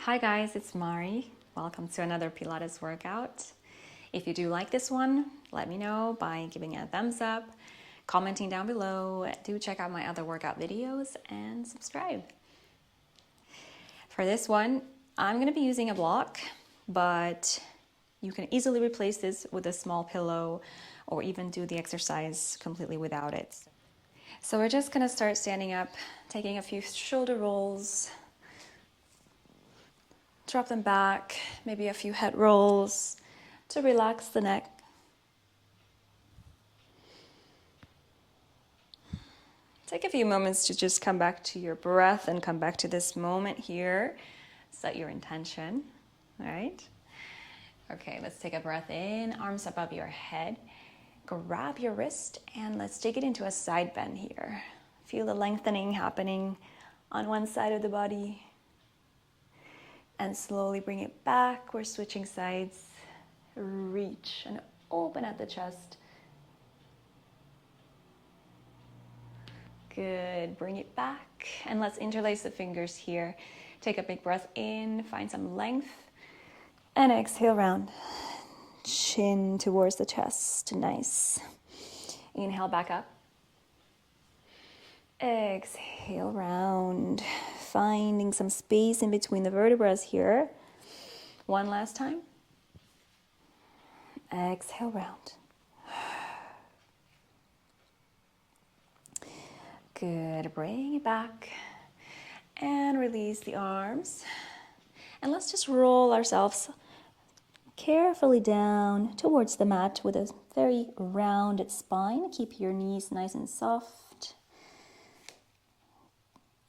Hi guys, it's Mari. Welcome to another Pilates workout. If you do like this one, let me know by giving it a thumbs up, commenting down below. Do check out my other workout videos and subscribe. For this one, I'm going to be using a block, but you can easily replace this with a small pillow or even do the exercise completely without it. So we're just going to start standing up, taking a few shoulder rolls, drop them back, maybe a few head rolls to relax the neck. Take a few moments to just come back to your breath and come back to this moment here. Set your intention, all right? Okay, let's take a breath in, arms above your head. Grab your wrist and let's take it into a side bend here. Feel the lengthening happening on one side of the body. And slowly bring it back. We're switching sides. Reach and open at the chest. Good. Bring it back. And let's interlace the fingers here. Take a big breath in. Find some length. And exhale round. Chin towards the chest. Nice. Inhale back up. Exhale round. Finding some space in between the vertebrae here. One last time. Exhale round. Good. Bring it back and release the arms. And let's just roll ourselves carefully down towards the mat with a very rounded spine. Keep your knees nice and soft.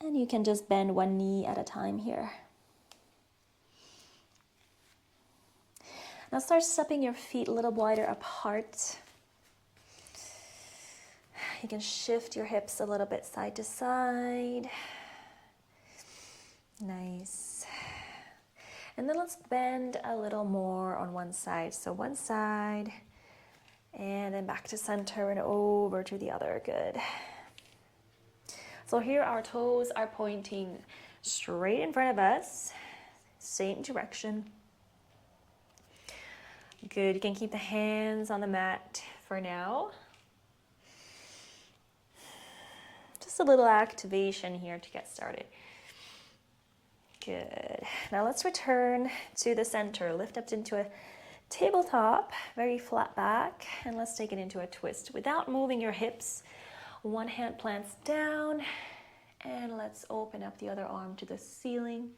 And you can just bend one knee at a time here. Now start stepping your feet a little wider apart. You can shift your hips a little bit side to side. Nice. And then let's bend a little more on one side. So one side, and then back to center and over to the other. Good. So here our toes are pointing straight in front of us, same direction. Good, you can keep the hands on the mat for now. Just a little activation here to get started. Good. Now let's return to the center. Lift up into a tabletop, very flat back, and let's take it into a twist without moving your hips. One hand plants down, and let's open up the other arm to the ceiling.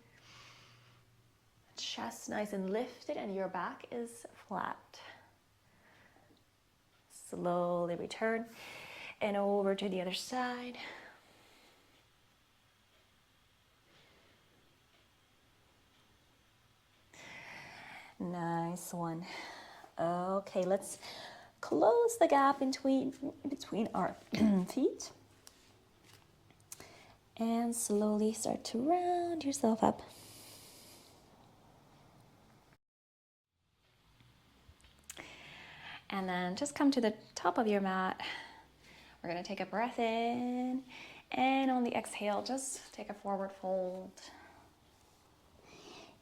Chest nice and lifted, and your back is flat. Slowly return, and over to the other side. Nice one. Okay, let's close the gap between our feet. And slowly start to round yourself up. And then just come to the top of your mat. We're going to take a breath in. And on the exhale, just take a forward fold.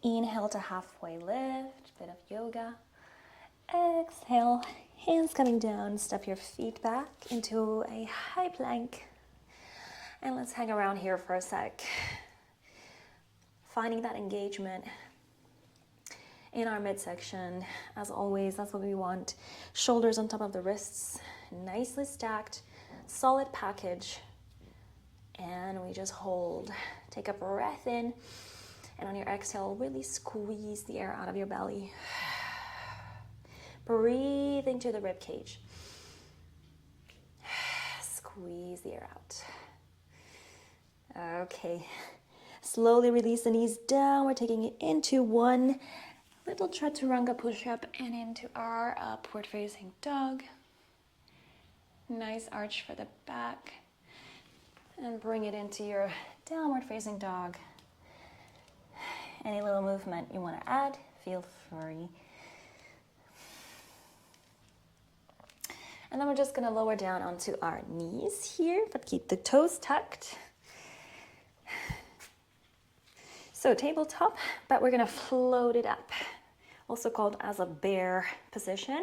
Inhale to halfway lift, bit of yoga. Exhale, hands coming down, step your feet back into a high plank. And let's hang around here for a sec. Finding that engagement in our midsection. As always, that's what we want. Shoulders on top of the wrists, nicely stacked, solid package. And we just hold. Take a breath in. And on your exhale, really squeeze the air out of your belly. Breathe into the rib cage. Squeeze the air out. Okay. Slowly release the knees down. We're taking it into one little chaturanga push-up and into our upward facing dog. Nice arch for the back. And bring it into your downward facing dog. Any little movement you want to add, feel free. And then we're just going to lower down onto our knees here, but keep the toes tucked. So tabletop, but we're gonna float it up, also called as a bear position.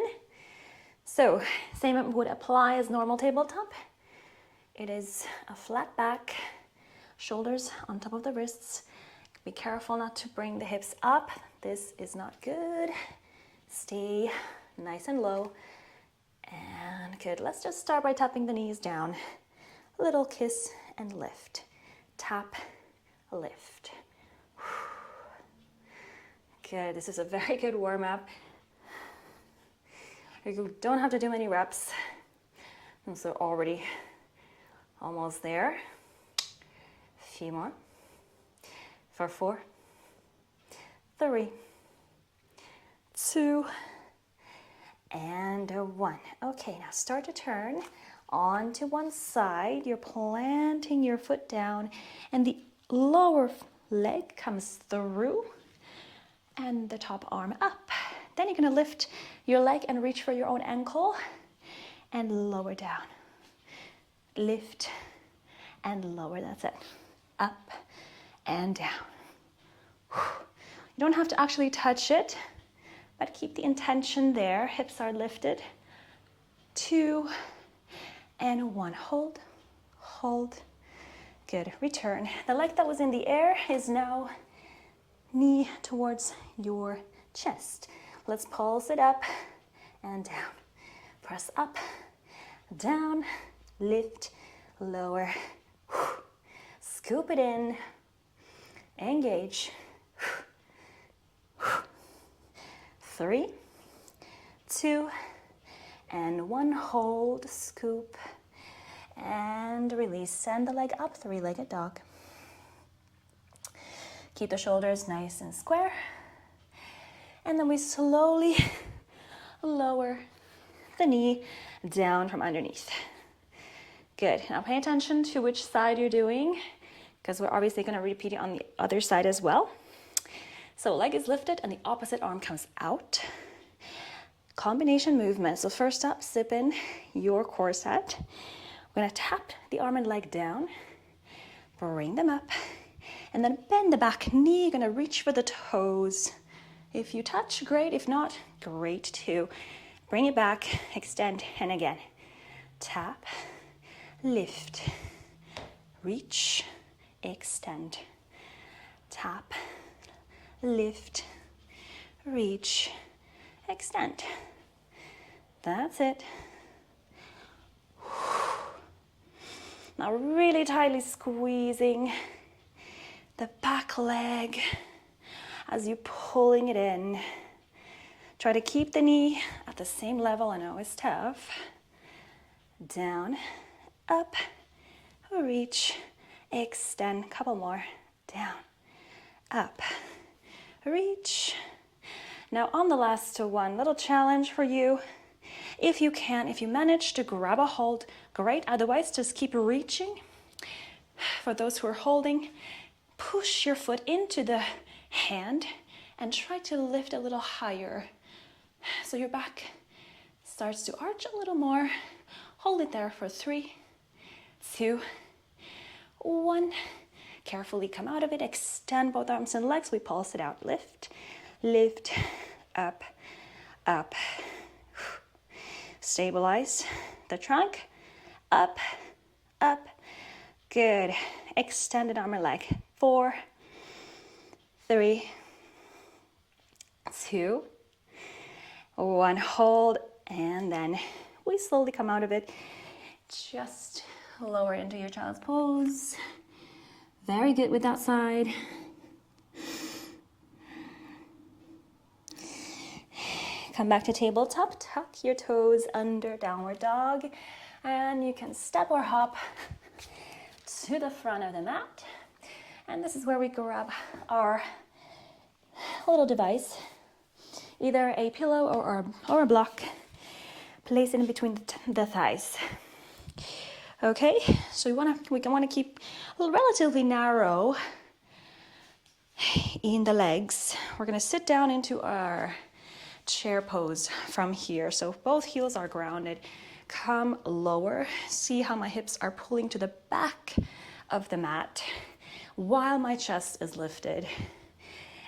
So same would apply as normal tabletop. It is a flat back, shoulders on top of the wrists. Be careful not to bring the hips up. This is not good. Stay nice and low. And good. Let's just start by tapping the knees down. A little kiss and lift. Tap, lift. Good. This is a very good warm-up. You don't have to do many reps. And so already almost there. A few more. For 4, 3, 2, and 1. Okay, now start to turn onto one side. You're planting your foot down and the lower leg comes through and the top arm up. Then you're gonna lift your leg and reach for your own ankle and lower down. Lift and lower, that's it. Up and down. You don't have to actually touch it, but keep the intention there. Hips are lifted. 2 and 1. Hold, hold. Good. Return. The leg that was in the air is now knee towards your chest. Let's pulse it up and down. Press up, down, lift, lower. Scoop it in. Engage. 3, 2, and 1. Hold, scoop, and release. Send the leg up, three-legged dog. Keep the shoulders nice and square. And then we slowly lower the knee down from underneath. Good. Now pay attention to which side you're doing, because we're obviously going to repeat it on the other side as well. So leg is lifted and the opposite arm comes out. Combination movement. So first up, zip in your core set. We're going to tap the arm and leg down, bring them up, and then bend the back knee. You're going to reach for the toes. If you touch, great. If not, great too. Bring it back, extend, and again. Tap, lift, reach, extend. Tap, lift, reach, extend. That's it. Now really tightly squeezing the back leg as you're pulling it in. Try to keep the knee at the same level. I know it's tough. Down, up, reach, extend. Couple more. Down, up, reach. Now on the last one, little challenge for you. If you can, if you manage to grab a hold, great. Otherwise, just keep reaching. For those who are holding, push your foot into the hand and try to lift a little higher. So your back starts to arch a little more. Hold it there for 3, 2, 1. Carefully come out of it. Extend both arms and legs. We pulse it out. Lift, lift, up, up. Stabilize the trunk. Up, up. Good. Extended arm and leg. 4, 3, 2, 1. Hold, and then we slowly come out of it. Just lower into your child's pose. Very good with that side. Come back to tabletop. Tuck your toes under downward dog. And you can step or hop to the front of the mat. And this is where we grab our little device, either a pillow or a block. Place it in between the thighs. Okay, so we want to keep relatively narrow in the legs. We're going to sit down into our chair pose from here. So both heels are grounded. Come lower. See how my hips are pulling to the back of the mat. while my chest is lifted.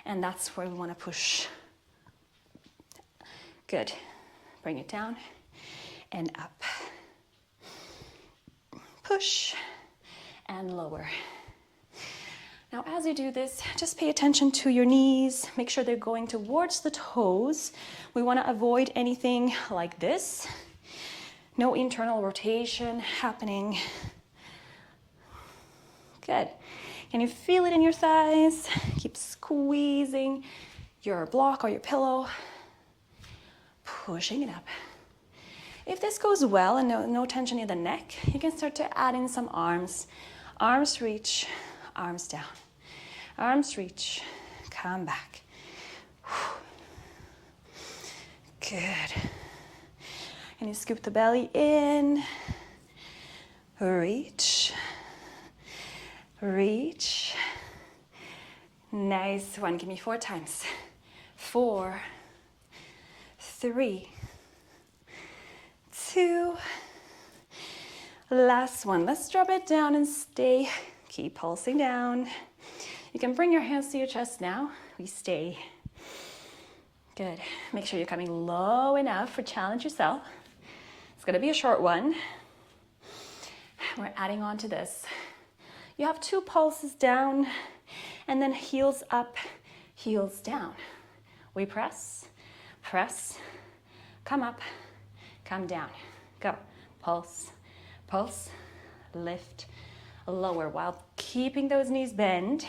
And that's where we want to push. Good. Bring it down and up. Push and lower. Now, as you do this, just pay attention to your knees. Make sure they're going towards the toes. We want to avoid anything like this. No internal rotation happening. Good. Can you feel it in your thighs? Keep squeezing your block or your pillow. Pushing it up. If this goes well and no tension in the neck, you can start to add in some arms. Arms reach, arms down. Arms reach, come back. Good. And you scoop the belly in. Reach. Reach. Nice one. Give me 4 times. 4, 3, 2. Last one. Let's drop it down and stay. Keep pulsing down. You can bring your hands to your chest now. We stay. Good. Make sure you're coming low enough for challenge yourself. It's going to be a short one. We're adding on to this. You have 2 pulses down and then heels up, heels down. We press, press, come up, come down. Go. Pulse, pulse, lift, lower while keeping those knees bent.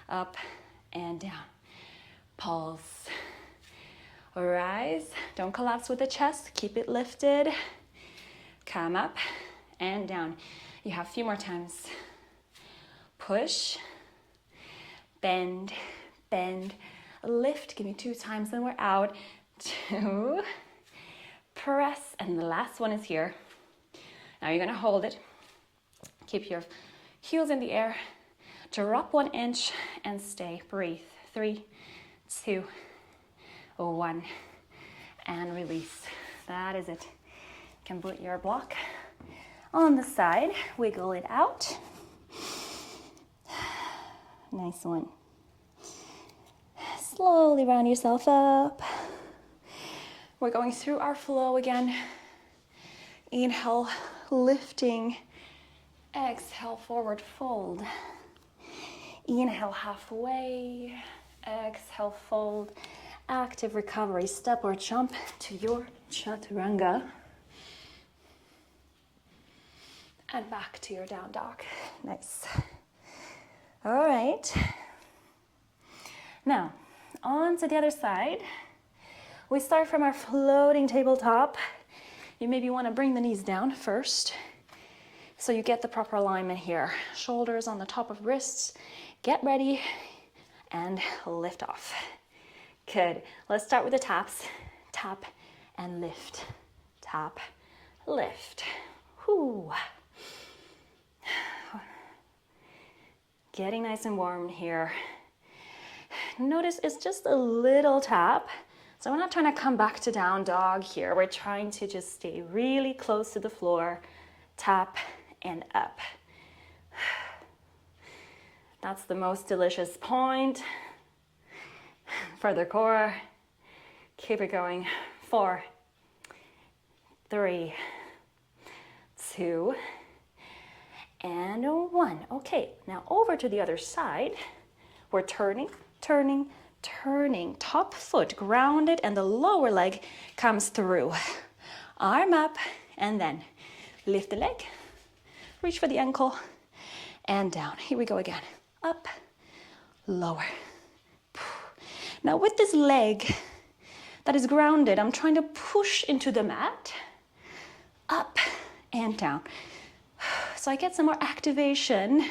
Up and down. Pulse. Rise. Don't collapse with the chest. Keep it lifted. Come up and down. You have a few more times. Push. Bend. Bend. Lift. Give me 2 times, then we're out. 2. Press. And the last one is here. Now you're going to hold it. Keep your heels in the air. Drop 1 inch and stay. Breathe. 3, 2, 1. And release. That is it. You can put your block on the side. Wiggle it out. Nice one. Slowly round yourself up. We're going through our flow again. Inhale, lifting. Exhale, forward fold. Inhale, halfway. Exhale, fold. Active recovery. Step or jump to your chaturanga. And back to your down dog. Nice. All right. Now, on to the other side. We start from our floating tabletop. You maybe want to bring the knees down first so you get the proper alignment here. Shoulders on the top of wrists. Get ready and lift off. Good. Let's start with the taps. Tap and lift. Tap, lift. Whoo. Getting nice and warm here. Notice it's just a little tap. So we're not trying to come back to down dog here. We're trying to just stay really close to the floor. Tap and up. That's the most delicious point for the core. Keep it going. 4, 3, 2, and 1. Okay, now over to the other side. We're turning, turning, turning. Top foot grounded and the lower leg comes through. Arm up and then lift the leg. Reach for the ankle and down. Here we go again. Up, lower. Now with this leg that is grounded, I'm trying to push into the mat. Up and down. So I get some more activation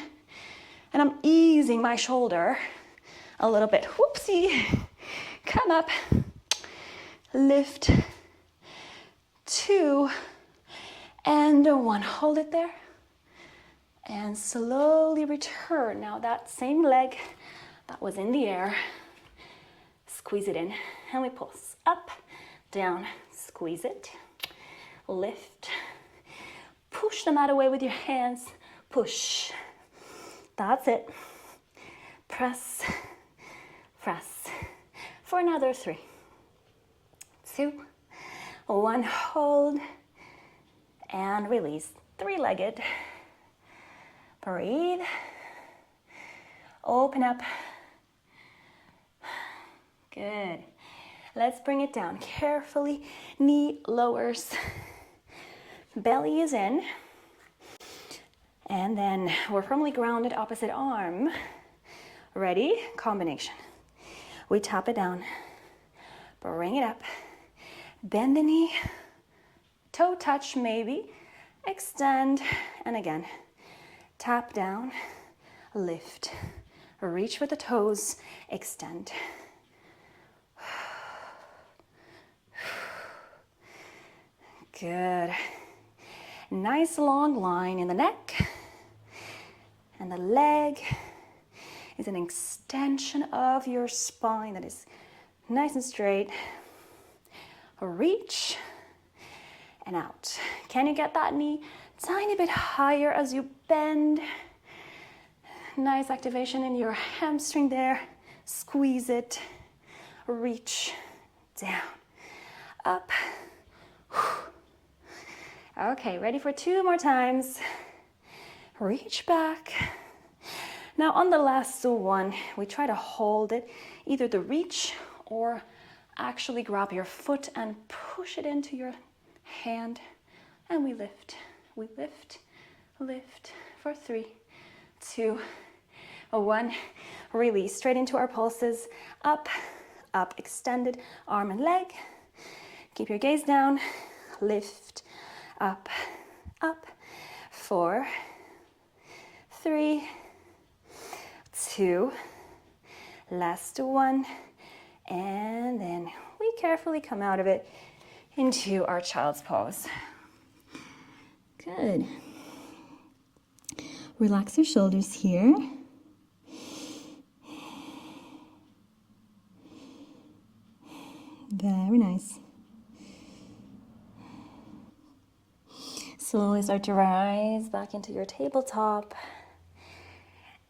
and I'm easing my shoulder a little bit. Whoopsie. Come up. Lift. 2 and 1. Hold it there. And slowly return. Now that same leg that was in the air, squeeze it in. And we pulse up, down, squeeze it, lift, push the mat away with your hands, push. That's it. press, press. For another 3, 2, 1, hold, and release. 3-legged. Breathe. Open up. Good. Let's bring it down carefully. Knee lowers. Belly is in. And then we're firmly grounded, opposite arm. Ready? Combination. We tap it down. Bring it up. Bend the knee. Toe touch maybe. Extend. And again. Tap down. Lift. Reach with the toes. Extend. Good. Nice long line in the neck. And the leg is an extension of your spine that is nice and straight. Reach and out. Can you get that knee tiny bit higher as you bend? Nice activation in your hamstring there. Squeeze it. Reach down. Up. Okay, ready for 2 more times. Reach back. Now on the last one, we try to hold it, either the reach or actually grab your foot and push it into your hand. And we lift, lift for 3, 2, 1. Release straight into our pulses. Up, up, extended arm and leg. Keep your gaze down. Lift, up, up. 4, 3, 2, last 1, and then we carefully come out of it into our child's pose. Good. Relax your shoulders here. Very nice. Slowly start to rise back into your tabletop.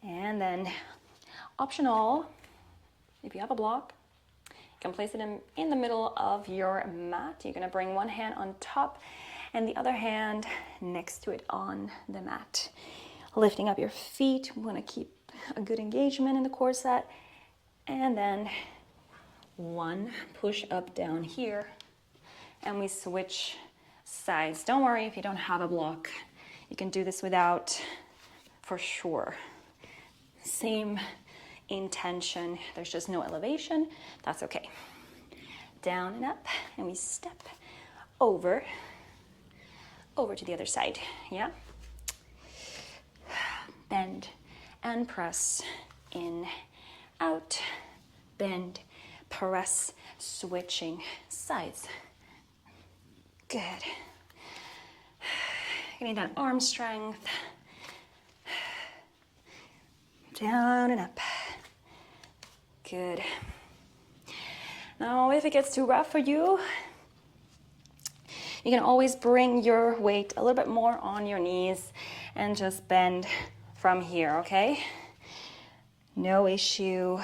And then, optional, if you have a block, you can place it in the middle of your mat. You're gonna bring one hand on top and the other hand next to it on the mat. Lifting up your feet, we wanna keep a good engagement in the core set. And then 1 push up down here, and we switch sides. Don't worry if you don't have a block. You can do this without, for sure. Same intention. There's just no elevation. That's okay. Down and up, and we step over to the other side. Yeah? Bend and press. In, out, bend, press, switching sides. Good. Getting that arm strength. Down and up. Good. Now, if it gets too rough for you, you can always bring your weight a little bit more on your knees and just bend from here, okay? No issue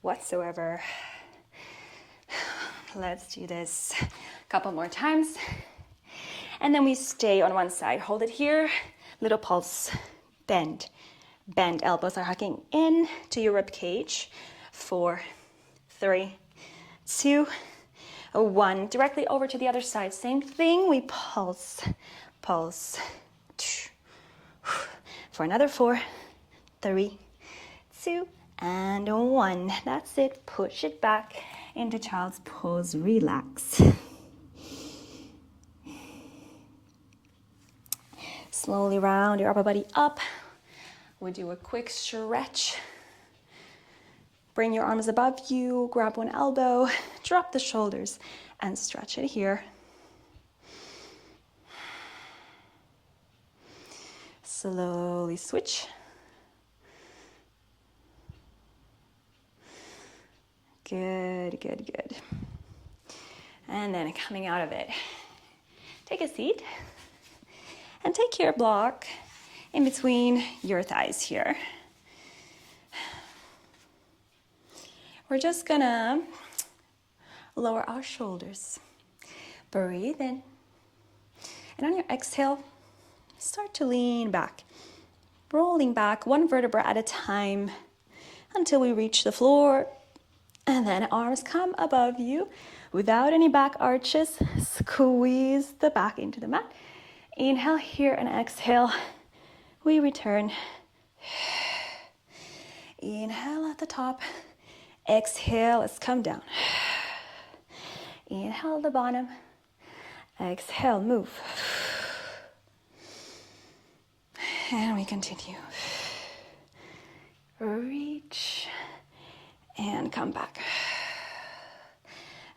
whatsoever. Let's do this a couple more times. And then we stay on one side. Hold it here. Little pulse. Bend. Bend. Elbows are hugging in to your rib cage. 4, 3, 2, 1. Directly over to the other side. Same thing. We pulse. Pulse. For another 4, 3, 2, and 1. That's it. Push it back into child's pose. Relax. Slowly round your upper body up. We do a quick stretch. Bring your arms above you, grab one elbow, drop the shoulders, and stretch it here. Slowly switch. Good, good, good. And then coming out of it, take a seat and take your block in between your thighs here. We're just gonna lower our shoulders. Breathe in. And on your exhale, start to lean back. Rolling back one vertebra at a time until we reach the floor. And then arms come above you without any back arches. Squeeze the back into the mat. Inhale here and exhale. We return. Inhale at the top. Exhale, let's come down. Inhale the bottom. Exhale, move. And we continue. Reach and come back.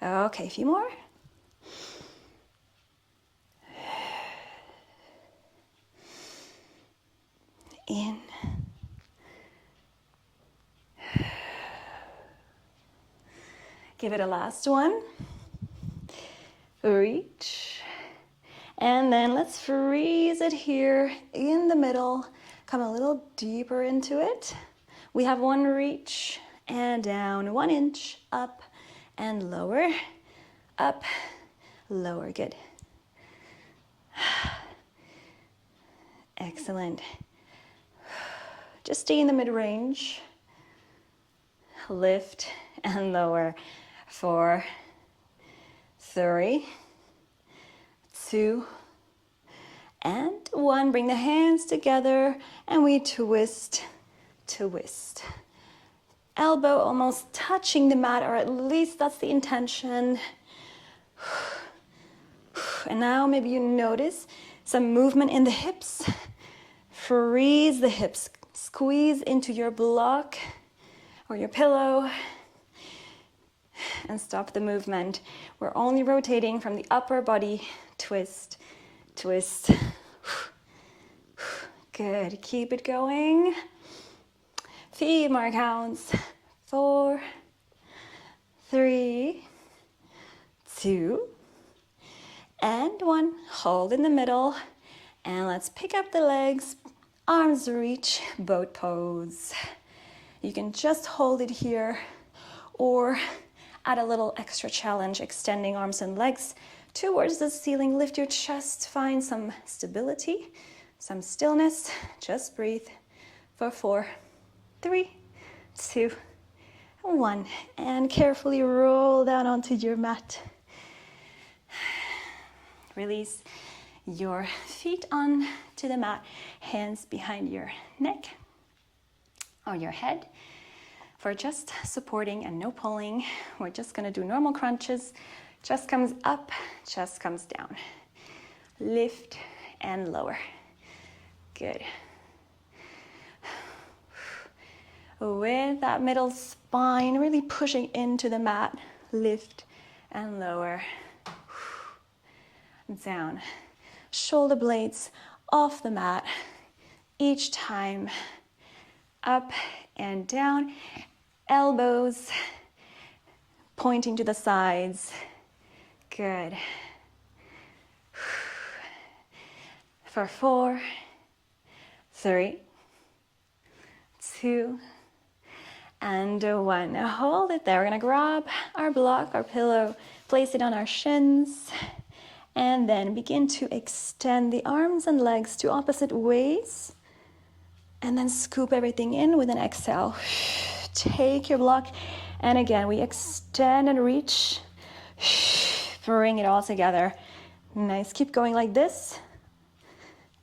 Okay, a few more. In. Give it a last one. Reach. And then let's freeze it here in the middle. Come a little deeper into it. We have one reach and down, 1 inch, up and lower, up, lower, good. Excellent. Just stay in the mid-range. Lift and lower. 4, 3, 2, and 1. Bring the hands together and we twist, twist. Elbow almost touching the mat, or at least that's the intention. And now maybe you notice some movement in the hips. Freeze the hips. Squeeze into your block or your pillow and stop the movement. We're only rotating from the upper body. Twist, twist. Good, keep it going. Few more counts. 4, 3, 2, and 1. Hold in the middle. And let's pick up the legs. Arms reach, boat pose. You can just hold it here or add a little extra challenge, extending arms and legs towards the ceiling. Lift your chest, find some stability, some stillness. Just breathe for 4, 3, 2, 1. And carefully roll down onto your mat. Release your feet onto the mat, hands behind your neck or your head. For just supporting and no pulling, we're just gonna do normal crunches. Chest comes up, chest comes down. Lift and lower. Good. With that middle spine, really pushing into the mat. Lift and lower. Down. Shoulder blades off the mat each time. Up and down. Elbows pointing to the sides. Good. For 4, 3, 2, and 1. Now hold it there. We're gonna grab our block, our pillow, place it on our shins, and then begin to extend the arms and legs to opposite ways. And then scoop everything in with an exhale. Take your block, and again, we extend and reach. Bring it all together. Nice, keep going like this.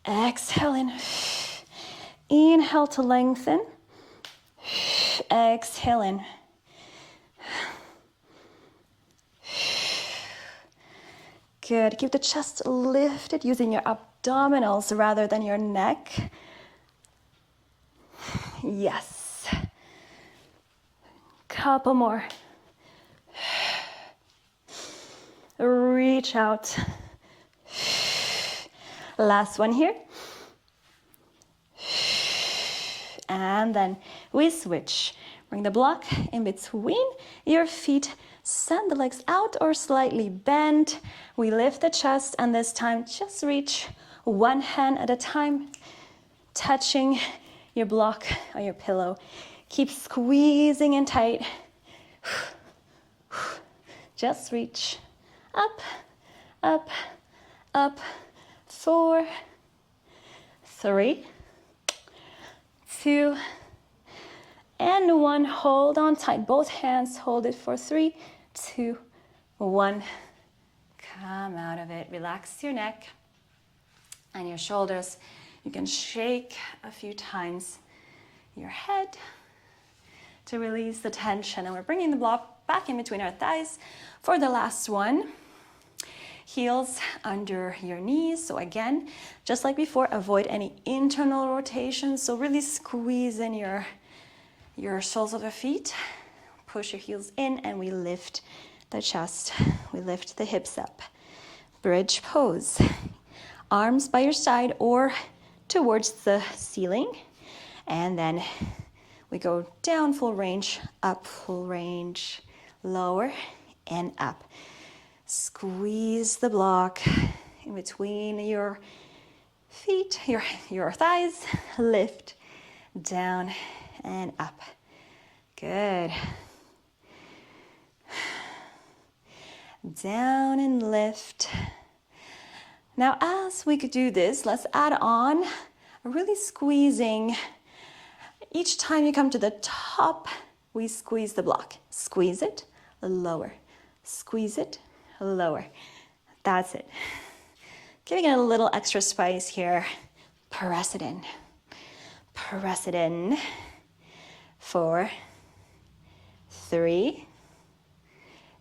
Exhale in. Inhale to lengthen. Exhale in. Good, keep the chest lifted using your abdominals rather than your neck. Yes. Couple more. Reach out. Last one here. And then we switch. Bring the block in between your feet. Send the legs out or slightly bend. We lift the chest, and this time just reach one hand at a time, touching your block or your pillow. Keep squeezing in tight. Just reach up, up, up. 4, 3, 2, and 1. Hold on tight. Both hands, hold it for 3, 2, 1. Come out of it. Relax your neck and your shoulders. You can shake a few times your head to release the tension. And we're bringing the block back in between our thighs for the last one. Heels under your knees. So again, just like before, avoid any internal rotation. So really squeeze in your soles of the feet. Push your heels in and we lift the chest. We lift the hips up. Bridge pose. Arms by your side or towards the ceiling. And then we go down full range, up full range, lower and up. Squeeze the block in between your feet, your thighs. Lift, down and up. Good. Down and lift. Now as we could do this, let's add on really squeezing. Each time you come to the top, we squeeze the block. Squeeze it, lower. Squeeze it, lower. That's it. Giving it a little extra spice here. Press it in. Press it in. 4, 3,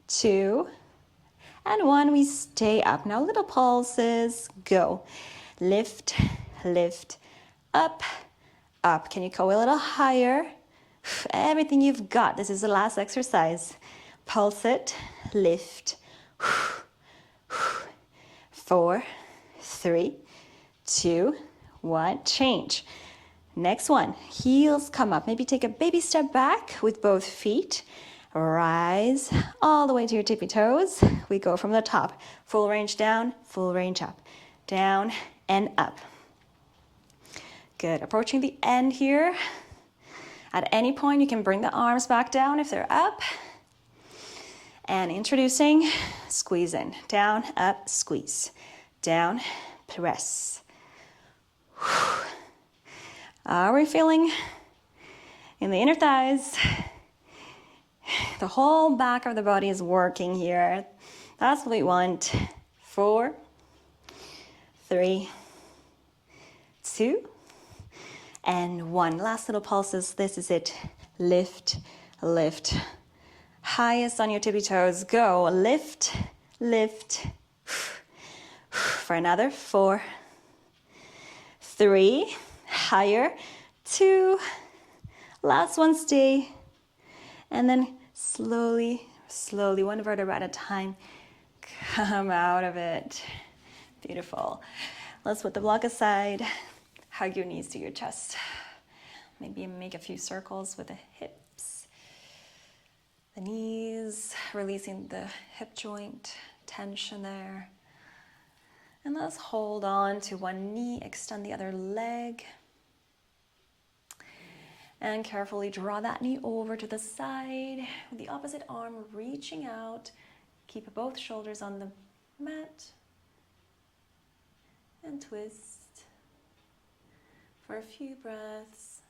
2, and 1. We stay up. Now little pulses. Go. Lift, lift, up, up. Can you go a little higher? Everything you've got. This is the last exercise. Pulse it. Lift. 4, 3, 2, 1. Change. Next one. Heels come up. Maybe take a baby step back with both feet. Rise all the way to your tippy toes. We go from the top. Full range down, full range up. Down and up. Good. Approaching the end here. At any point, you can bring the arms back down if they're up. And introducing, squeeze in. Down, up, squeeze. Down, press. Are we feeling in the inner thighs? The whole back of the body is working here. That's what we want. 4, 3, 2, and 1. Last little pulses. This is it. Lift, lift. Highest on your tippy toes. Go. Lift, lift. For another 4, 3, higher, 2, last one, stay. And then slowly, slowly, one vertebra at a time, come out of it. Beautiful. Let's put the block aside. Hug your knees to your chest. Maybe make a few circles with the hips. The knees, releasing the hip joint, tension there. And let's hold on to one knee, extend the other leg. And carefully draw that knee over to the side, with the opposite arm reaching out. Keep both shoulders on the mat. And twist for a few breaths.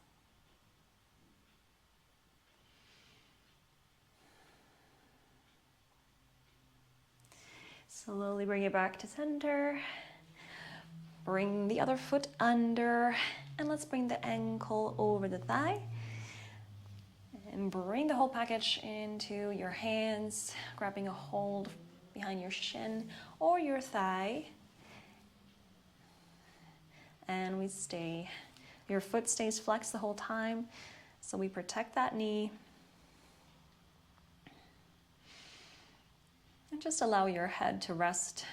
Slowly bring it back to center. Bring the other foot under, and let's bring the ankle over the thigh. And bring the whole package into your hands, grabbing a hold behind your shin or your thigh. And we stay. Your foot stays flexed the whole time, so we protect that knee. And just allow your head to rest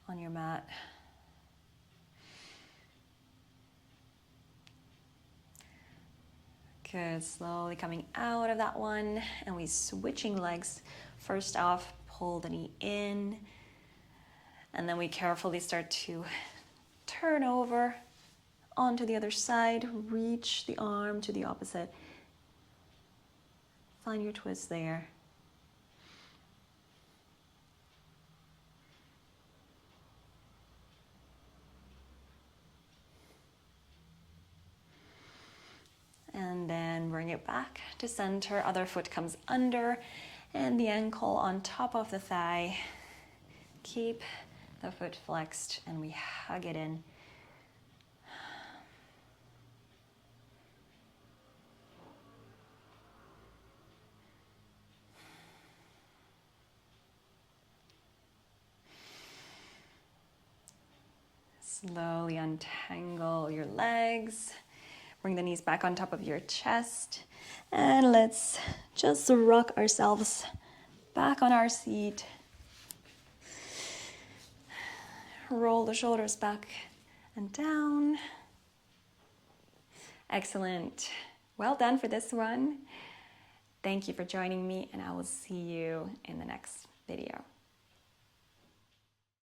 on your mat. Good, slowly coming out of that one, and we switching legs. First off, pull the knee in, and then we carefully start to turn over onto the other side, reach the arm to the opposite. Find your twist there. back to center, other foot comes under, and the ankle on top of the thigh. Keep the foot flexed and we hug it in. Slowly untangle your legs. Bring the knees back on top of your chest. And let's just rock ourselves back on our seat. Roll the shoulders back and down. Excellent. Well done for this one. Thank you for joining me, and I will see you in the next video.